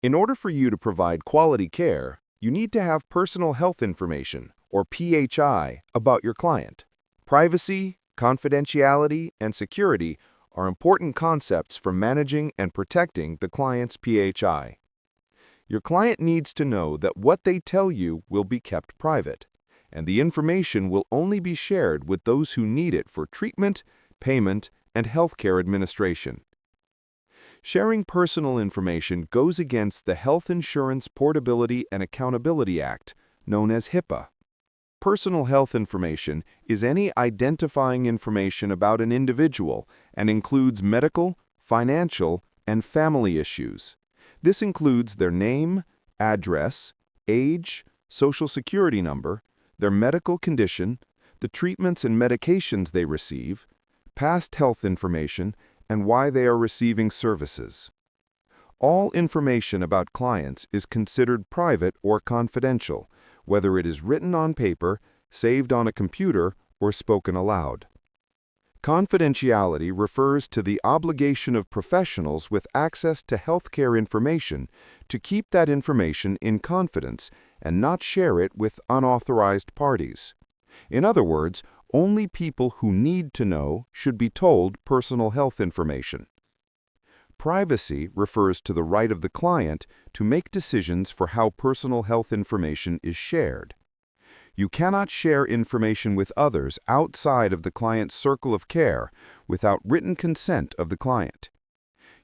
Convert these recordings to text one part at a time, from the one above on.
In order for you to provide quality care, you need to have personal health information, or PHI, about your client. Privacy, confidentiality, and security are important concepts for managing and protecting the client's PHI. Your client needs to know that what they tell you will be kept private, and the information will only be shared with those who need it for treatment, payment, and healthcare administration. Sharing personal information goes against the Health Insurance Portability and Accountability Act, known as HIPAA. Personal health information is any identifying information about an individual and includes medical, financial, and family issues. This includes their name, address, age, social security number, their medical condition, the treatments and medications they receive, past health information, and why they are receiving services. All information about clients is considered private or confidential, whether it is written on paper, saved on a computer, or spoken aloud. Confidentiality refers to the obligation of professionals with access to healthcare information to keep that information in confidence and not share it with unauthorized parties. In other words, only people who need to know should be told personal health information. Privacy refers to the right of the client to make decisions for how personal health information is shared. You cannot share information with others outside of the client's circle of care without written consent of the client.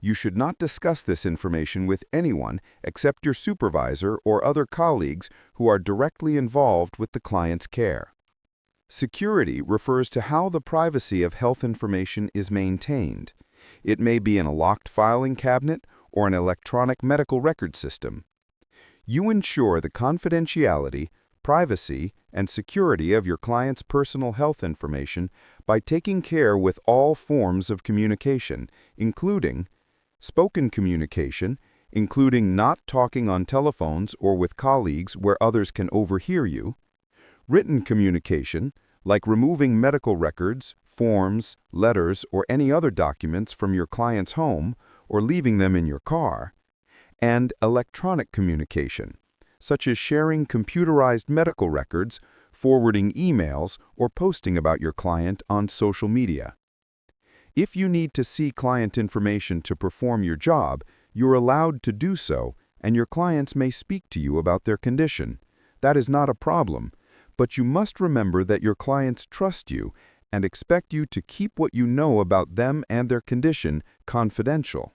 You should not discuss this information with anyone except your supervisor or other colleagues who are directly involved with the client's care. Security refers to how the privacy of health information is maintained. It may be in a locked filing cabinet or an electronic medical record system. You ensure the confidentiality, privacy, and security of your client's personal health information by taking care with all forms of communication, including spoken communication, including not talking on telephones or with colleagues where others can overhear you, written communication, like removing medical records, forms, letters, or any other documents from your client's home or leaving them in your car, and electronic communication, such as sharing computerized medical records, forwarding emails, or posting about your client on social media. If you need to see client information to perform your job, you're allowed to do so, and your clients may speak to you about their condition. That is not a problem. But you must remember that your clients trust you and expect you to keep what you know about them and their condition confidential.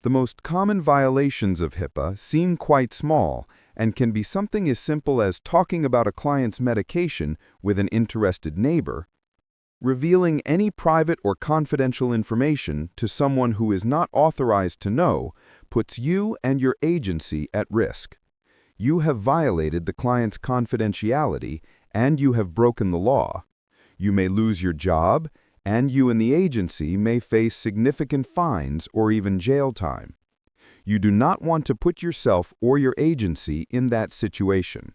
The most common violations of HIPAA seem quite small and can be something as simple as talking about a client's medication with an interested neighbor, revealing any private or confidential information to someone who is not authorized to know puts you and your agency at risk. You have violated the client's confidentiality, and you have broken the law. You may lose your job, and you and the agency may face significant fines or even jail time. You do not want to put yourself or your agency in that situation.